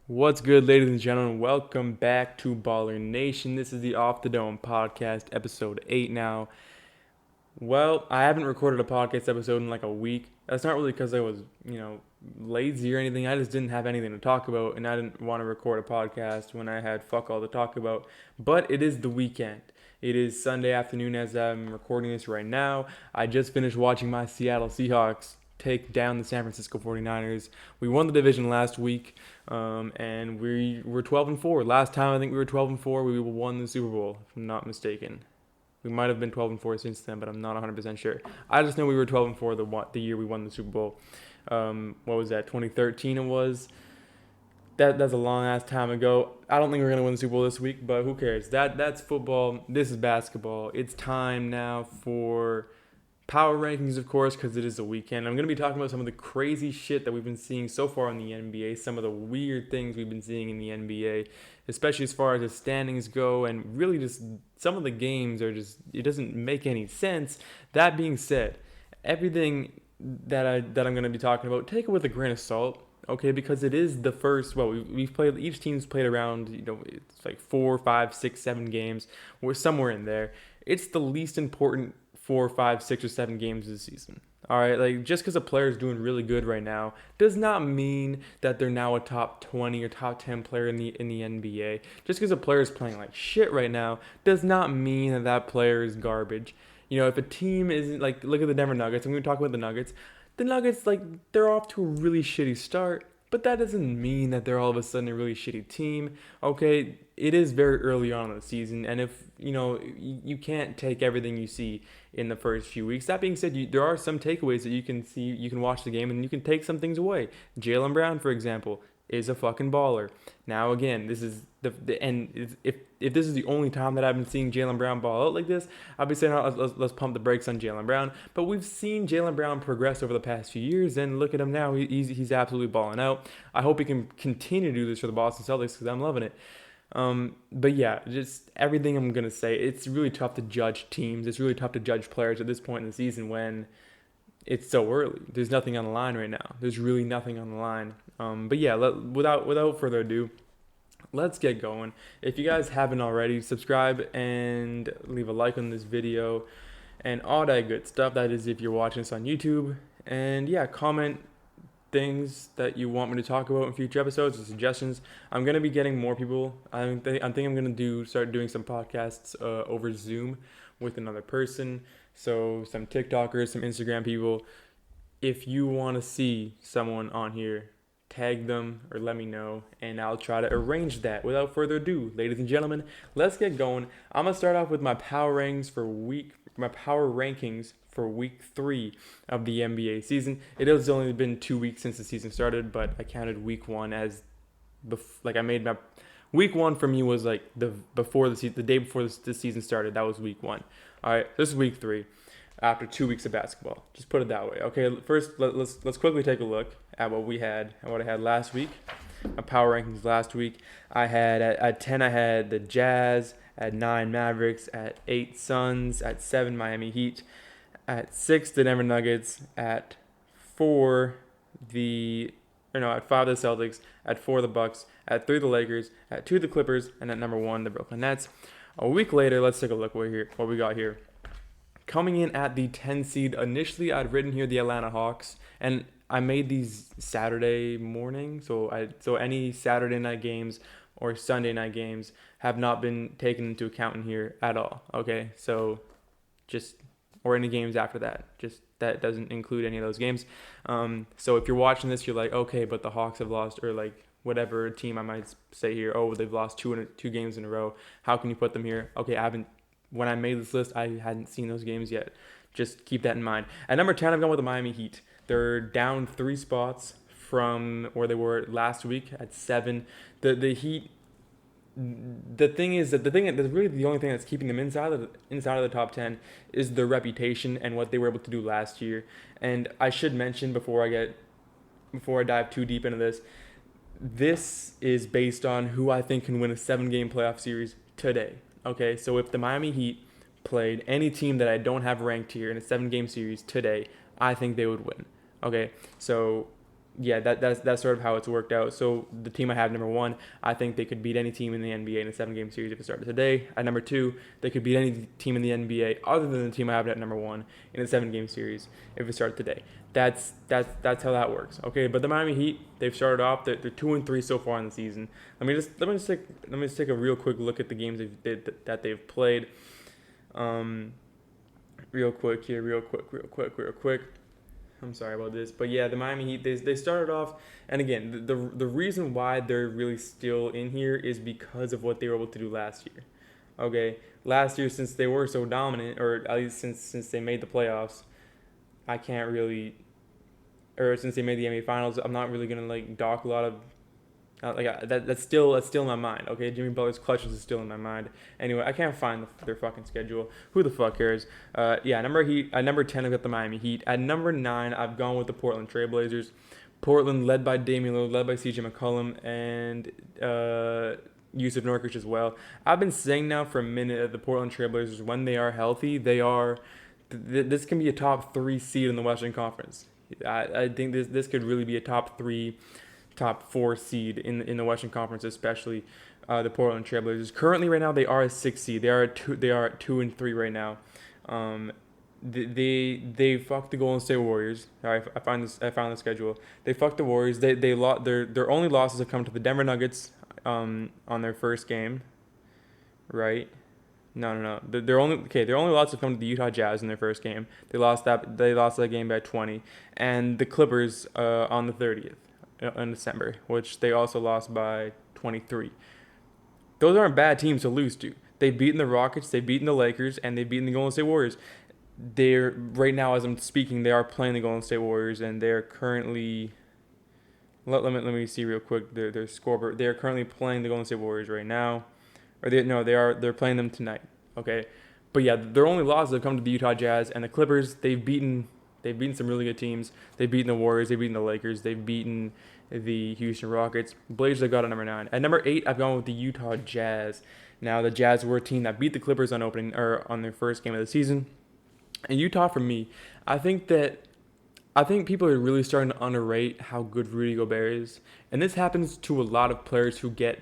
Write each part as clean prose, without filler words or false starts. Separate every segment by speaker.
Speaker 1: What's good, ladies and gentlemen? Welcome back to Baller Nation. This is the Off the Dome podcast, episode 8 now. Well, I haven't recorded a podcast episode in like a week. That's not really because I was, lazy or anything. I just didn't have anything to talk about, and I didn't want to record a podcast when I had fuck all to talk about. But it is the weekend. It is Sunday afternoon as I'm recording this right now. I just finished watching my Seattle Seahawks take down the San Francisco 49ers. We won the division last week, and we were 12 and 4. Last time I think we were 12 and 4. We won the Super Bowl, if I'm not mistaken. We might have been 12 and 4 since then, but I'm not 100% sure. I just know we were 12 and 4 the year we won the Super Bowl. What was that? 2013 it was. That's a long ass time ago. I don't think we're gonna win the Super Bowl this week, but who cares? That's football. This is basketball. It's time now for power rankings, of course, because it is the weekend. I'm going to be talking about some of the crazy shit that we've been seeing so far in the NBA, some of the weird things we've been seeing in the NBA, especially as far as the standings go, and really just some of the games are just, it doesn't make any sense. That being said, everything that I'm going to be talking about, take it with a grain of salt. Okay, because it is the first. Well, we've played. Each team's played around. It's like 4, 5, 6, 7 games. We're somewhere in there. It's the least important 4, 5, 6, or 7 games this season. All right, like just because a player is doing really good right now does not mean that they're now a top 20 or top 10 player in the NBA. Just because a player is playing like shit right now does not mean that that player is garbage. If a team isn't like, look at the Denver Nuggets. I'm going to talk about the Nuggets. The Nuggets, like, they're off to a really shitty start, but that doesn't mean that they're all of a sudden a really shitty team. Okay, it is very early on in the season, and if you can't take everything you see in the first few weeks. That being said, there are some takeaways that you can see. You can watch the game and you can take some things away. Jaylen Brown, for example, is a fucking baller. Now again, this is the and if this is the only time that I've been seeing Jaylen Brown ball out like this, I'll be saying, oh, let's pump the brakes on Jaylen Brown. But we've seen Jaylen Brown progress over the past few years, and look at him now. He's absolutely balling out. I hope he can continue to do this for the Boston Celtics because I'm loving it. But yeah, just everything I'm gonna say. It's really tough to judge teams. It's really tough to judge players at this point in the season when it's so early. There's nothing on the line right now. There's really nothing on the line. But yeah, without further ado, let's get going. If you guys haven't already, subscribe and leave a like on this video and all that good stuff. That is if you're watching this on YouTube. And yeah, comment things that you want me to talk about in future episodes or suggestions. I'm going to be getting more people. I think I'm going to start doing some podcasts over Zoom with another person. So some TikTokers, some Instagram people. If you want to see someone on here, tag them or let me know, and I'll try to arrange that. Without further ado, ladies and gentlemen, let's get going. I'm gonna start off with my power rankings for week 3 of the NBA season. It has only been 2 weeks since the season started, but I counted week 1 as I made my week 1 for me was like the day before the season started. That was week 1. All right, this is week 3 after 2 weeks of basketball. Just put it that way. Okay, first let's quickly take a look at what I had last week. My power rankings last week. I had at 10 I had the Jazz, at 9 Mavericks, at 8 Suns, at 7 Miami Heat, at 6 the Denver Nuggets, at 5 the Celtics, at 4 the Bucks, at 3 the Lakers, at 2 the Clippers, and at number 1 the Brooklyn Nets. A week later, let's take a look what we got here. Coming in at the 10 seed, initially I'd written here the Atlanta Hawks, and I made these Saturday morning, so any Saturday night games or Sunday night games have not been taken into account in here at all. Okay, so or any games after that, just that doesn't include any of those games. So if you're watching this, you're like, okay, but the Hawks have lost, or like whatever team I might say here, oh, they've lost two games in a row. How can you put them here? Okay, when I made this list, I hadn't seen those games yet. Just keep that in mind. At number 10, I've gone with the Miami Heat. They're down 3 spots from where they were last week at 7. The Heat. The thing is that that's really the only thing that's keeping them inside of the top 10 is their reputation and what they were able to do last year. And I should mention before I dive too deep into this is based on who I think can win a 7-game playoff series today. Okay, so if the Miami Heat played any team that I don't have ranked here in a 7-game series today, I think they would win. Okay, so yeah, that's sort of how it's worked out. So the team I have number one, I think they could beat any team in the NBA in a 7-game series if it started today. At number two, they could beat any team in the NBA other than the team I have at number one in a 7-game series if it started today. That's how that works. Okay, but the Miami Heat, they've started off. They're 2-3 so far in the season. Let me just take a real quick look at the games that they've played. Real quick. I'm sorry about this, but yeah, the Miami Heat, they started off, and again, the reason why they're really still in here is because of what they were able to do last year. Okay, last year, since they were so dominant, or at least since they made the playoffs, I can't really, or since they made the NBA Finals, I'm not really gonna like dock a lot of that's still in my mind. Okay, Jimmy Butler's clutches is still in my mind. Anyway, I can't find their fucking schedule. Who the fuck cares? Yeah, number 10, I've got the Miami Heat. At number 9, I've gone with the Portland Trailblazers. Portland, led by Damian Lillard, led by CJ McCollum, and Yusuf Nurkic as well. I've been saying now for a minute that the Portland Trailblazers, when they are healthy, they are. This can be a top 3 seed in the Western Conference. I think this could really be a top 4 seed in the Western Conference, especially the Portland Trailblazers. Currently, right now, they are a 6 seed. They are at 2-3 right now. They fucked the Golden State Warriors. I found the schedule. They fucked the Warriors. They lost. Their only losses have come to the Denver Nuggets on their first game, right? No. Their only loss have come to the Utah Jazz in their first game. They lost that game by 20, and the Clippers on the 30th in December, which they also lost by 23. Those aren't bad teams to lose to. They've beaten the Rockets, they've beaten the Lakers, and they've beaten the Golden State Warriors. They're right now, as I'm speaking, they are playing the Golden State Warriors, and they're currently. Let me see real quick their scoreboard. They are currently playing the Golden State Warriors right now, they're playing them tonight. Okay, but yeah, their only losses have come to the Utah Jazz and the Clippers. They've beaten some really good teams. They've beaten the Warriors. They've beaten the Lakers. They've beaten the Houston Rockets. Blazers I got at number 9. At number 8, I've gone with the Utah Jazz. Now the Jazz were a team that beat the Clippers on their first game of the season. And Utah, for me, I think people are really starting to underrate how good Rudy Gobert is. And this happens to a lot of players who get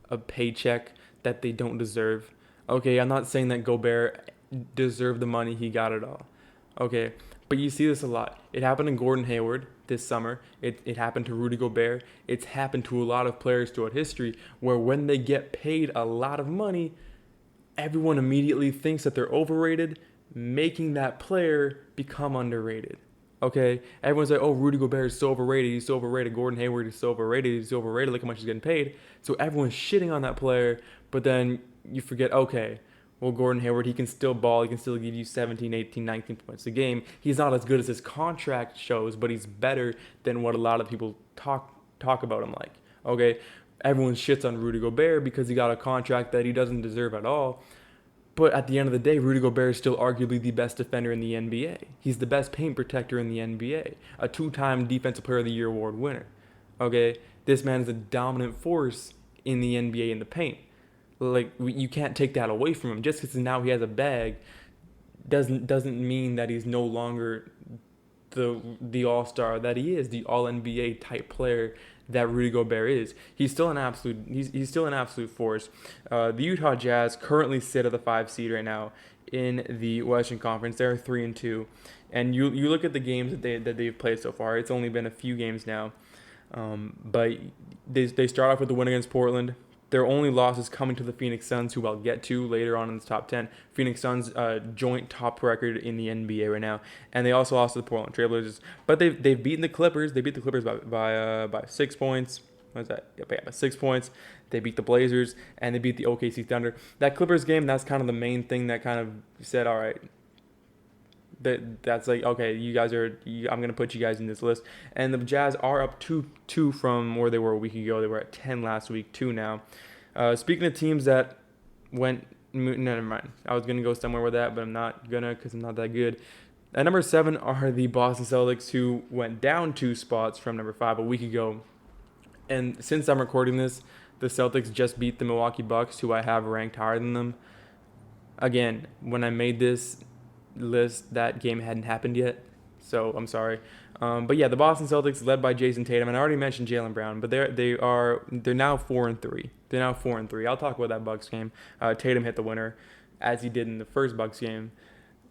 Speaker 1: a paycheck that they don't deserve. Okay, I'm not saying that Gobert deserved the money he got at all. Okay, but you see this a lot. It happened to Gordon Hayward this summer. It happened to Rudy Gobert. It's happened to a lot of players throughout history where when they get paid a lot of money, everyone immediately thinks that they're overrated, making that player become underrated. Okay, everyone's like, oh, Rudy Gobert is so overrated. He's so overrated. Gordon Hayward is so overrated. He's so overrated. Look how much he's getting paid. So everyone's shitting on that player, but then you forget, okay, well, Gordon Hayward, he can still ball. He can still give you 17, 18, 19 points a game. He's not as good as his contract shows, but he's better than what a lot of people talk about him like. Okay, everyone shits on Rudy Gobert because he got a contract that he doesn't deserve at all. But at the end of the day, Rudy Gobert is still arguably the best defender in the NBA. He's the best paint protector in the NBA. A 2-time Defensive Player of the Year award winner. Okay? This man is a dominant force in the NBA in the paint. Like, you can't take that away from him. Just because now he has a bag doesn't mean that he's no longer the all-star that he is, the all-NBA type player that Rudy Gobert is. He's still an absolute force. The Utah Jazz currently sit at the 5 seed right now in the Western Conference. They're 3-2, and you look at the games that they've played so far. It's only been a few games now, but they start off with the win against Portland. Their only loss is coming to the Phoenix Suns, who I'll get to later on in the top 10. Phoenix Suns joint top record in the NBA right now, and they also lost to the Portland Trailblazers. But they've beaten the Clippers. They beat the Clippers by 6 points. What is that? Yeah, by 6 points. They beat the Blazers, and they beat the OKC Thunder. That Clippers game, that's kind of the main thing that kind of said, all right, that's like, okay, you guys I'm going to put you guys in this list. And the Jazz are up 2 from where they were a week ago. They were at 10 last week, 2 now. Speaking of teams that went, no, never mind. I was going to go somewhere with that, but I'm not going to because I'm not that good. At number 7 are the Boston Celtics, who went down 2 spots from number 5 a week ago. And since I'm recording this, the Celtics just beat the Milwaukee Bucks, who I have ranked higher than them. Again, when I made this list, that game hadn't happened yet. So I'm sorry. But yeah, the Boston Celtics led by Jason Tatum, and I already mentioned Jaylen Brown, but they're now 4-3. They're now 4-3. I'll talk about that Bucks game. Tatum hit the winner, as he did in the first Bucks game.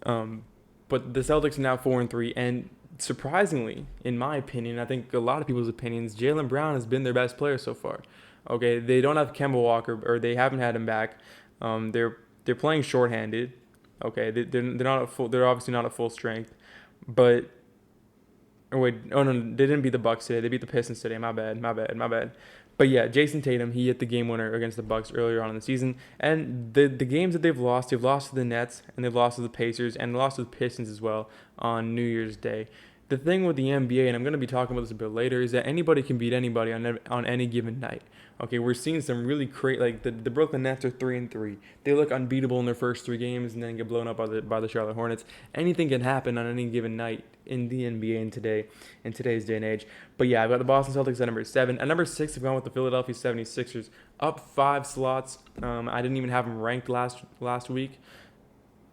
Speaker 1: Um, but the Celtics are now 4-3, and surprisingly, in my opinion, I think a lot of people's opinions, Jaylen Brown has been their best player so far. Okay, they don't have Kemba Walker, or they haven't had him back. They're playing shorthanded. Okay, they're not at full. They're obviously not at full strength, but no, they didn't beat the Bucks today. They beat the Pistons today. My bad. But yeah, Jason Tatum, he hit the game winner against the Bucks earlier on in the season. And the games that they've lost to the Nets, and they've lost to the Pacers, and lost to the Pistons as well on New Year's Day. The thing with the NBA, and I'm going to be talking about this a bit later, is that anybody can beat anybody on any given night. Okay, we're seeing some really crazy, like the Brooklyn Nets are 3-3. They look unbeatable in their first 3 games and then get blown up by the Charlotte Hornets. Anything can happen on any given night in the NBA in today's day and age. But yeah, I've got the Boston Celtics at number 7. At number 6, I've gone with the Philadelphia 76ers, up 5 slots. I didn't even have them ranked last week,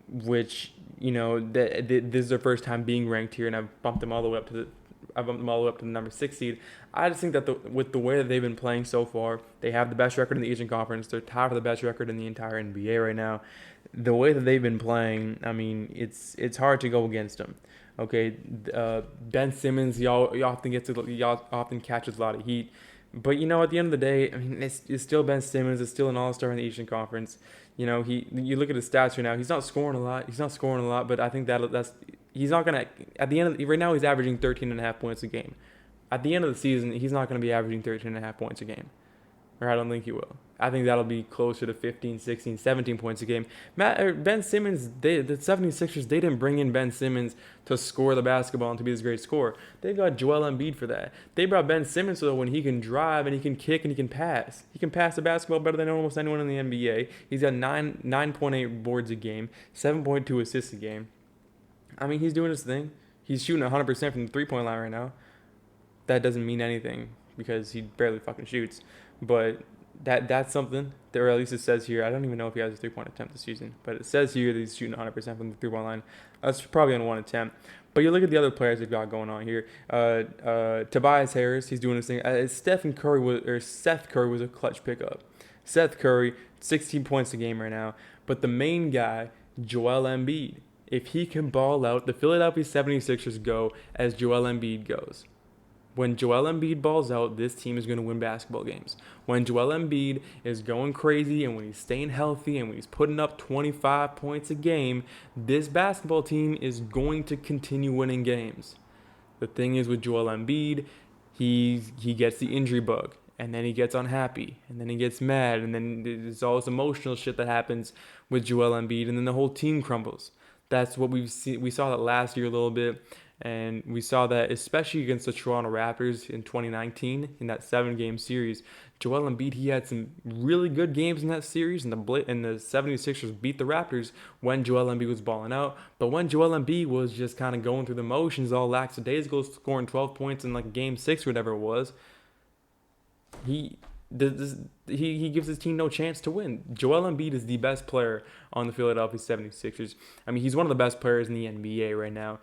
Speaker 1: which, you know, this is their first time being ranked here, and I've bumped them all the way up to the number 6 seed. I just think that with the way that they've been playing so far, they have the best record in the Eastern Conference. They're tied for the best record in the entire NBA right now. The way that they've been playing, I mean, it's hard to go against them. Okay, Ben Simmons, he often catches a lot of heat, but you know, at the end of the day, I mean, it's still Ben Simmons. It's still an all-star in the Eastern Conference. You know, you look at his stats right now. He's not scoring a lot. But I think that's he's not gonna at the end of right now. He's averaging 13.5 points a game. At the end of the season, he's not going to be averaging 13.5 points a game. Or I don't think he will. I think that'll be closer to 15, 16, 17 points a game. Ben Simmons, the 76ers, they didn't bring in Ben Simmons to score the basketball and to be this great scorer. They got Joel Embiid for that. They brought Ben Simmons so that when he can drive and he can kick and he can pass. He can pass the basketball better than almost anyone in the NBA. He's got 9.8 boards a game, 7.2 assists a game. I mean, he's doing his thing. He's shooting 100% from the three-point line right now. That doesn't mean anything because he barely fucking shoots. But that's something, or at least it says here. I don't even know if he has a three-point attempt this season, but it says here that he's shooting 100% from the three-point line. That's probably on one attempt. But you look at the other players they've got going on here. Tobias Harris, he's doing his thing. Seth Curry was a clutch pickup. Seth Curry, 16 points a game right now. But the main guy, Joel Embiid, if he can ball out, the Philadelphia 76ers go as Joel Embiid goes. When Joel Embiid balls out, this team is going to win basketball games. When Joel Embiid is going crazy and when he's staying healthy and when he's putting up 25 points a game, this basketball team is going to continue winning games. The thing is with Joel Embiid, he gets the injury bug, and then he gets unhappy, and then he gets mad, and then there's all this emotional shit that happens with Joel Embiid, and then the whole team crumbles. That's what we've seen. We saw that last year a little bit. And we saw that especially against the Toronto Raptors in 2019 in that 7-game series. Joel Embiid, he had some really good games in that series, and the 76ers beat the Raptors when Joel Embiid was balling out. But when Joel Embiid was just kind of going through the motions, all lackadaisical, scoring 12 points in like game 6 or whatever it was, he gives his team no chance to win. Joel Embiid is the best player on the Philadelphia 76ers. I mean, he's one of the best players in the NBA right now.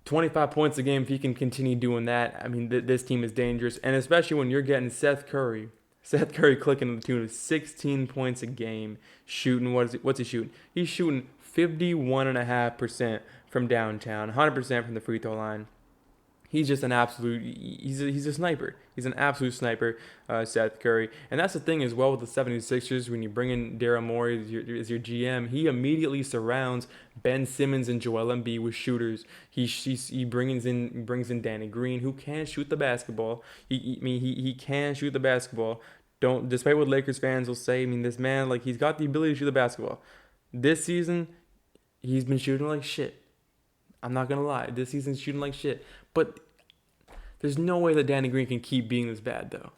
Speaker 1: 25 points a game, if he can continue doing that, I mean, this team is dangerous. And especially when you're getting Seth Curry clicking to the tune of 16 points a game, shooting, what's he shooting? He's shooting 51.5% from downtown, 100% from the free throw line. He's just an absolute, he's a sniper. He's an absolute sniper, Seth Curry. And that's the thing as well with the 76ers, when you bring in Daryl Morey as your GM, he immediately surrounds Ben Simmons and Joel Embiid with shooters. He brings in Danny Green, who can shoot the basketball. He can shoot the basketball. Despite what Lakers fans will say, I mean, this man, like, he's got the ability to shoot the basketball. This season, he's been shooting like shit. I'm not going to lie. This season's shooting like shit. But there's no way that Danny Green can keep being this bad, though.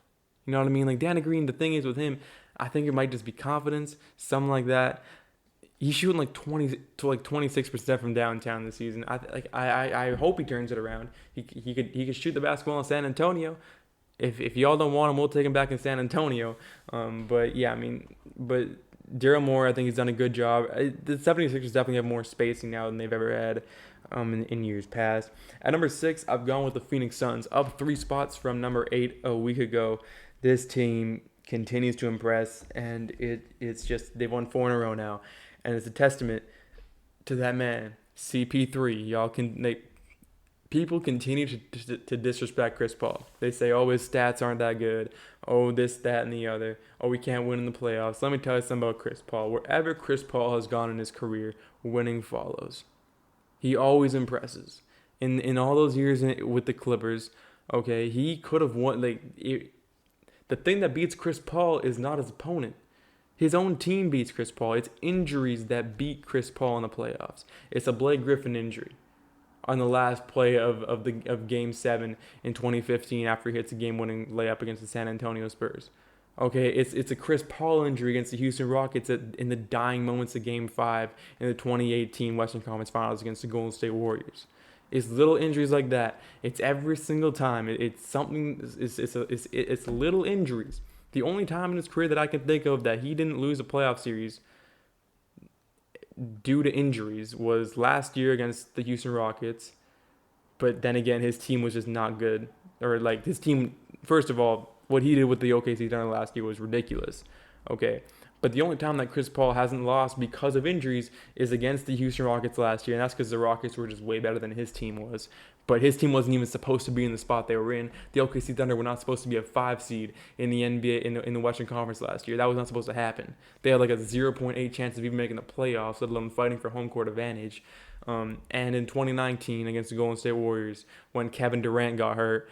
Speaker 1: You know what I mean? Like, Danny Green, the thing is with him, I think it might just be confidence, something like that. He's shooting like 26% from downtown this season. I hope he turns it around. He could shoot the basketball in San Antonio. If y'all don't want him, we'll take him back in San Antonio. But yeah, I mean, but Daryl Moore, I think, has done a good job. The 76ers definitely have more spacing now than they've ever had in years past. At number 6, I've gone with the Phoenix Suns, up 3 spots from number 8 a week ago. This team continues to impress, and it's just they've won 4 in a row now, and it's a testament to that man, CP3. People continue to disrespect Chris Paul. They say, oh, his stats aren't that good. Oh, this, that, and the other. Oh, we can't win in the playoffs. Let me tell you something about Chris Paul. Wherever Chris Paul has gone in his career, winning follows. He always impresses. In all those years with the Clippers, okay, he could have won. The thing that beats Chris Paul is not his opponent. His own team beats Chris Paul. It's injuries that beat Chris Paul in the playoffs. It's a Blake Griffin injury on the last play of Game 7 in 2015 after he hits a game-winning layup against the San Antonio Spurs. Okay, it's a Chris Paul injury against the Houston Rockets in the dying moments of Game 5 in the 2018 Western Conference Finals against the Golden State Warriors. It's little injuries like that. It's every single time. It's something. It's little injuries. The only time in his career that I can think of that he didn't lose a playoff series due to injuries was last year against the Houston Rockets. But then again, his team was just not good. Or like his team, first of all, what he did with the OKC Thunder last year was ridiculous. Okay. But the only time that Chris Paul hasn't lost because of injuries is against the Houston Rockets last year. And that's because the Rockets were just way better than his team was. But his team wasn't even supposed to be in the spot they were in. The OKC Thunder were not supposed to be a 5 seed in the NBA in the Western Conference last year. That was not supposed to happen. They had like a 0.8 chance of even making the playoffs, let alone fighting for home court advantage. And in 2019 against the Golden State Warriors, when Kevin Durant got hurt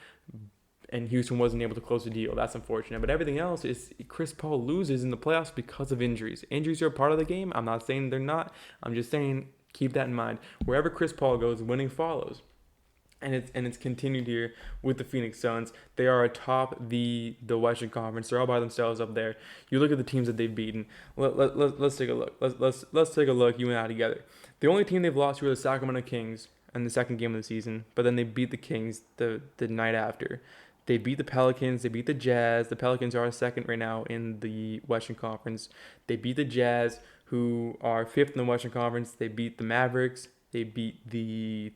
Speaker 1: and Houston wasn't able to close the deal, that's unfortunate. But everything else is Chris Paul loses in the playoffs because of injuries. Injuries are a part of the game. I'm not saying they're not. I'm just saying keep that in mind. Wherever Chris Paul goes, winning follows. And it's continued here with the Phoenix Suns. They are atop the Western Conference. They're all by themselves up there. You look at the teams that they've beaten. Let's take a look. Let's take a look. You and I together. The only team they've lost to were the Sacramento Kings in the second game of the season. But then they beat the Kings the night after. They beat the Pelicans. They beat the Jazz. The Pelicans are second right now in the Western Conference. They beat the Jazz, who are fifth in the Western Conference. They beat the Mavericks. They beat the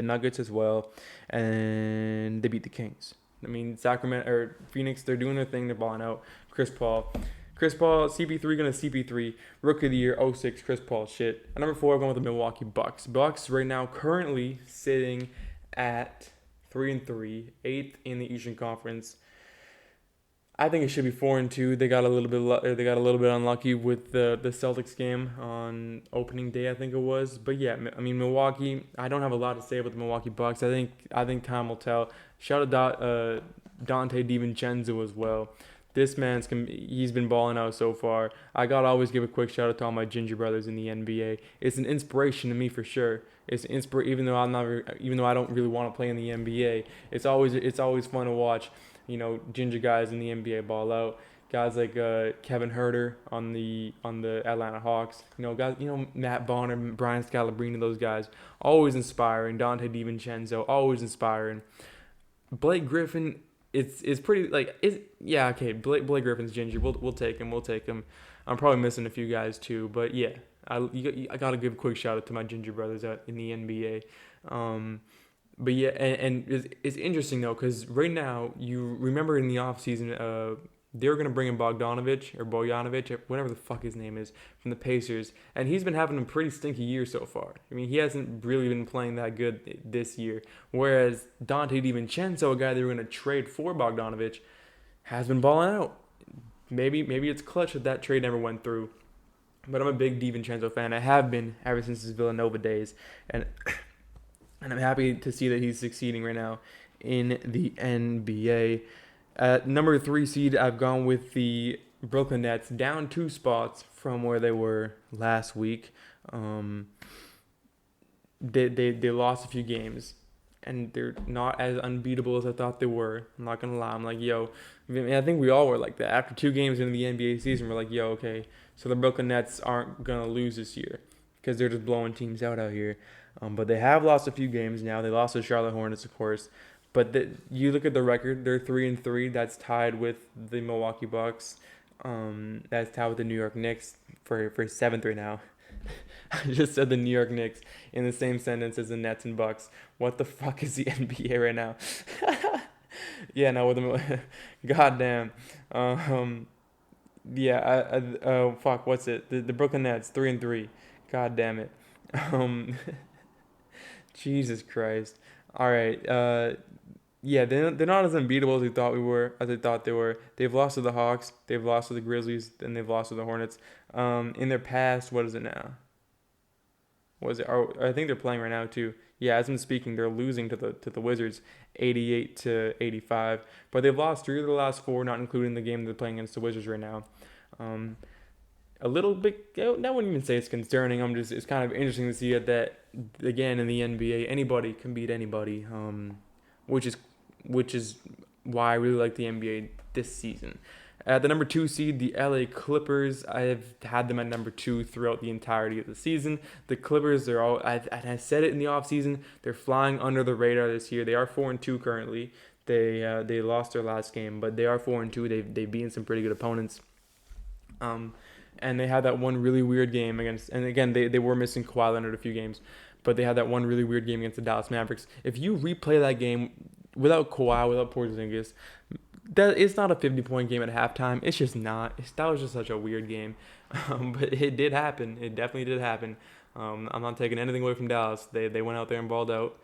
Speaker 1: Nuggets as well, and they beat the Kings. I mean, Sacramento or Phoenix, they're doing their thing. They're balling out. Chris Paul, CP3 gonna CP3. Rookie of the Year, 06, Chris Paul shit. At number 4, I'm going with the Milwaukee Bucks. Bucks right now currently sitting at 3-3, 8th in the Eastern Conference. I think it should be 4-2. They got a little bit unlucky with the Celtics game on opening day, I think it was. But yeah, I mean Milwaukee. I don't have a lot to say about the Milwaukee Bucks. I think time will tell. Shout out Dante DiVincenzo as well. This he's been balling out so far. I gotta always give a quick shout out to all my ginger brothers in the NBA. It's an inspiration to me for sure. It's even though I don't really want to play in the NBA. It's always fun to watch. You know, ginger guys in the NBA ball out. Guys like Kevin Huerter on the Atlanta Hawks. You know, guys. You know, Matt Bonner, Brian Scalabrine, those guys. Always inspiring. Dante DiVincenzo, always inspiring. Blake Griffin, it's pretty like yeah, okay. Blake Griffin's ginger. We'll take him. I'm probably missing a few guys too, but yeah, I gotta give a quick shout out to my ginger brothers out in the NBA. But yeah, and it's interesting though, because right now, you remember in the offseason, they were going to bring in Bogdanovic, whatever the fuck his name is, from the Pacers, and he's been having a pretty stinky year so far. I mean, he hasn't really been playing that good this year, whereas Dante DiVincenzo, a guy they were going to trade for Bogdanovic, has been balling out. Maybe it's clutch that trade never went through, but I'm a big DiVincenzo fan. I have been ever since his Villanova days, and I'm happy to see that he's succeeding right now in the NBA. At number 3 seed, I've gone with the Brooklyn Nets, down 2 spots from where they were last week. They lost a few games, and they're not as unbeatable as I thought they were. I'm not going to lie. I'm like, yo, I think we all were like that. After 2 games into the NBA season, we're like, yo, okay, so the Brooklyn Nets aren't going to lose this year because they're just blowing teams out here. But they have lost a few games now. They lost to Charlotte Hornets, of course. But you look at the record, they're 3-3. That's tied with the Milwaukee Bucks. That's tied with the New York Knicks for seventh right now. I just said the New York Knicks in the same sentence as the Nets and Bucks. What the fuck is the NBA right now? Yeah, no, with them, goddamn. Um, yeah, fuck, what's it? The Brooklyn Nets, 3-3. God damn it. Um, Jesus Christ. All right. Yeah, they're not as unbeatable as we thought we were, as I thought they were. They've lost to the Hawks, they've lost to the Grizzlies, and they've lost to the Hornets. In their past, what is it now? Was it? Oh, I think they're playing right now too. Yeah, as I'm speaking, they're losing to the Wizards, 88-85. But they've lost three of the last four, not including the game they're playing against the Wizards right now. Um, a little bit. I wouldn't even say it's concerning. It's kind of interesting to see that again in the NBA, anybody can beat anybody. Which is which is why I really like the NBA this season. At the number 2 seed, the LA Clippers. I've had them at number 2 throughout the entirety of the season. The Clippers, I said it in the offseason, they're flying under the radar this year. They are 4-2 currently. They lost their last game, but they are 4-2. They've beaten some pretty good opponents. And they had that one really weird game against, and again, they were missing Kawhi Leonard a few games, but they had that one really weird game against the Dallas Mavericks. If you replay that game without Kawhi, without Porzingis, that it's not a 50-point game at halftime. It's just not. That was just such a weird game. But it did happen. It definitely did happen. I'm not taking anything away from Dallas. They went out there and balled out.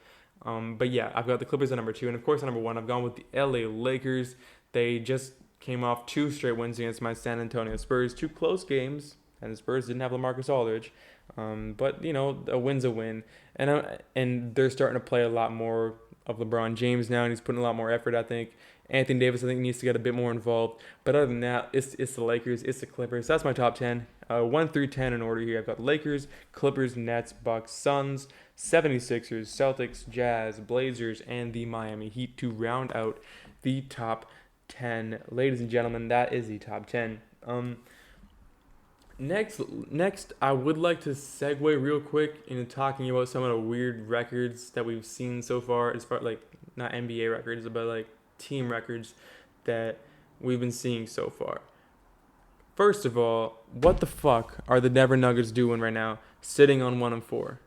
Speaker 1: But yeah, I've got the Clippers at number 2. And of course, at number 1, I've gone with the LA Lakers. They just came off 2 straight wins against my San Antonio Spurs. 2 close games. And the Spurs didn't have LaMarcus Aldridge. But, a win's a win. And they're starting to play a lot more of LeBron James now, and he's putting a lot more effort, I think. Anthony Davis, I think, needs to get a bit more involved. But other than that, it's the Lakers, it's the Clippers. That's my top 10. 1 through 10 in order here. I've got Lakers, Clippers, Nets, Bucks, Suns, 76ers, Celtics, Jazz, Blazers, and the Miami Heat to round out the top 10. Ladies and gentlemen, that is the top 10. Next, I would like to segue real quick into talking about some of the weird records that we've seen so far, as far like not NBA records, but like team records that we've been seeing so far. First of all, what the fuck are the Denver Nuggets doing right now, sitting on 1-4?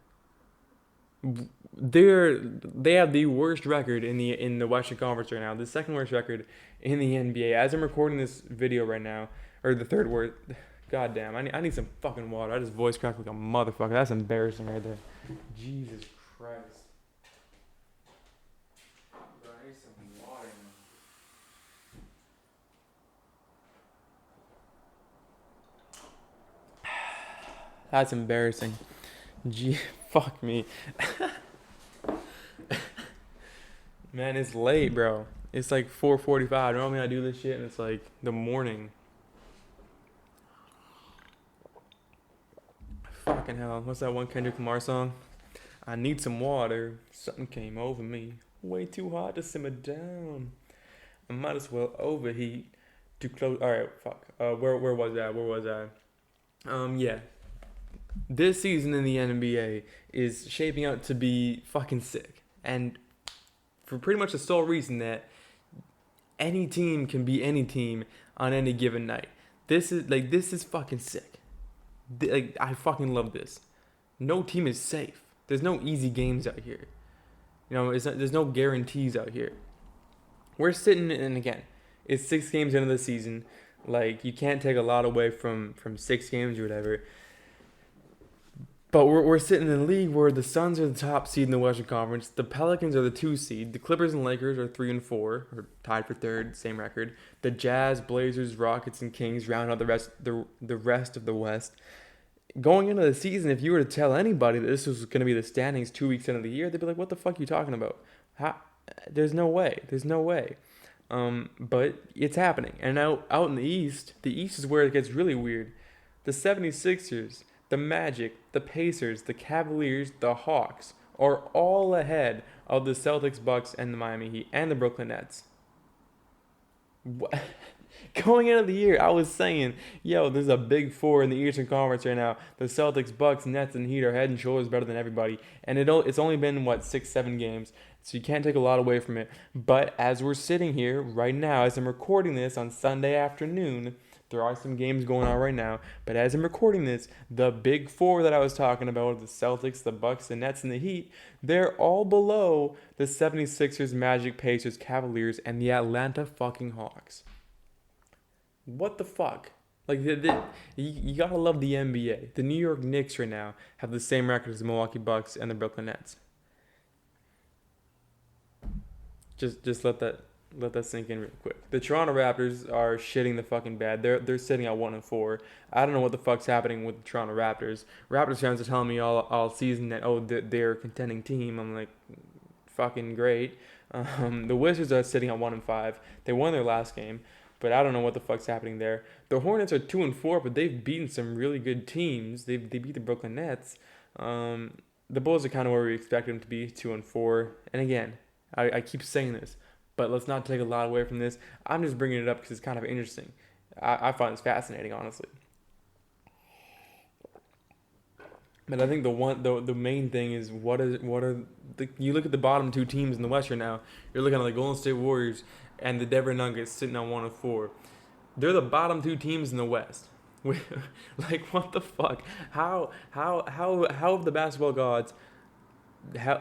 Speaker 1: They have the worst record in the Western Conference right now, the second worst record in the NBA. As I'm recording this video right now, or the third worst. God damn, I need some fucking water. I just voice cracked like a motherfucker. That's embarrassing right there. Jesus Christ. Bro, I need some water, man. That's embarrassing. Fuck me. Man, it's late, bro. It's like 4:45. Normally I do this shit and it's like the morning. Fucking hell. What's that one Kendrick Lamar song? I need some water. Something came over me. Way too hot to simmer down. I might as well overheat. Too close. Alright, fuck. Where was I? Yeah. This season in the NBA is shaping out to be fucking sick. And for pretty much the sole reason that any team can be any team on any given night. This is fucking sick. Like, I fucking love this. No team is safe. There's no easy games out here. There's no guarantees out here. We're sitting, and again, it's 6 games into the season. Like, you can't take a lot away from 6 games or whatever. But we're sitting in a league where the Suns are the top seed in the Western Conference. The Pelicans are the 2 seed. The Clippers and Lakers are 3 and 4, or tied for 3rd, same record. The Jazz, Blazers, Rockets, and Kings round out the rest of the West. Going into the season, if you were to tell anybody that this was going to be the standings 2 weeks into the year, they'd be like, "What the fuck are you talking about? There's no way. There's no way." But it's happening. And now out in the East is where it gets really weird. The 76ers, the Magic, the Pacers, the Cavaliers, the Hawks are all ahead of the Celtics, Bucks, and the Miami Heat, and the Brooklyn Nets. What? Going into the year, I was saying, there's a big 4 in the Eastern Conference right now. The Celtics, Bucks, Nets, and Heat are head and shoulders better than everybody. And it's only been, 6-7 games. So you can't take a lot away from it. But as we're sitting here right now, as I'm recording this on Sunday afternoon, There are some games going on right now, but as I'm recording this, the big four that I was talking about, the Celtics, the Bucks, the Nets, and the Heat, they're all below the 76ers, Magic, Pacers, Cavaliers, and the Atlanta fucking Hawks. What the fuck? Like, you gotta love the NBA. The New York Knicks right now have the same record as the Milwaukee Bucks and the Brooklyn Nets. Just let that sink in real quick. The Toronto Raptors are shitting the fucking bed. They're sitting at 1-4. I don't know what the fuck's happening with the Toronto Raptors. Raptors fans are telling me all season that they're a contending team. I'm like, fucking great. The Wizards are sitting at 1-5. They won their last game, but I don't know what the fuck's happening there. The Hornets are 2-4, but they've beaten some really good teams. They beat the Brooklyn Nets. The Bulls are kind of where we expect them to be, 2-4. And again, I keep saying this, but let's not take a lot away from this. I'm just bringing it up because it's kind of interesting. I find this fascinating, honestly. But I think the main thing is you look at the bottom two teams in the West right now. You're looking at the Golden State Warriors and the Denver Nuggets sitting on 1-4. They're the bottom two teams in the West. Like, what the fuck? How have the basketball gods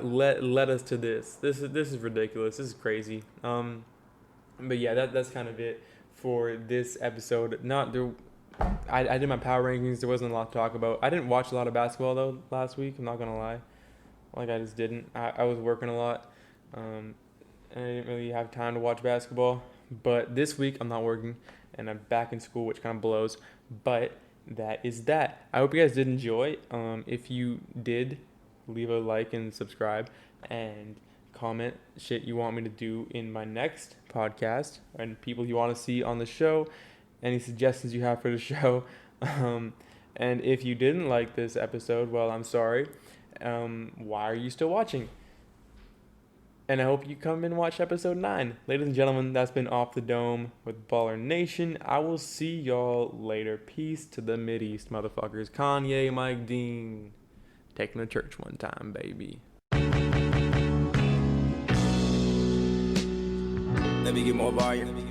Speaker 1: led us to this? This is ridiculous. This is crazy. But yeah, that's kind of it for this episode. I did my power rankings. There wasn't a lot to talk about. I didn't watch a lot of basketball though last week. I'm not gonna lie. Like, I just didn't. I was working a lot. And I didn't really have time to watch basketball. But this week I'm not working and I'm back in school, which kind of blows. But that is that. I hope you guys did enjoy. If you did, leave a like and subscribe and comment shit you want me to do in my next podcast and people you want to see on the show, any suggestions you have for the show. And if you didn't like this episode, well, I'm sorry. Why are you still watching? And I hope you come and watch episode 9. Ladies and gentlemen, that's been Off the Dome with Baller Nation. I will see y'all later. Peace to the Mideast, motherfuckers. Kanye, Mike Dean. Take him to church one time, baby.
Speaker 2: Let me get more volume.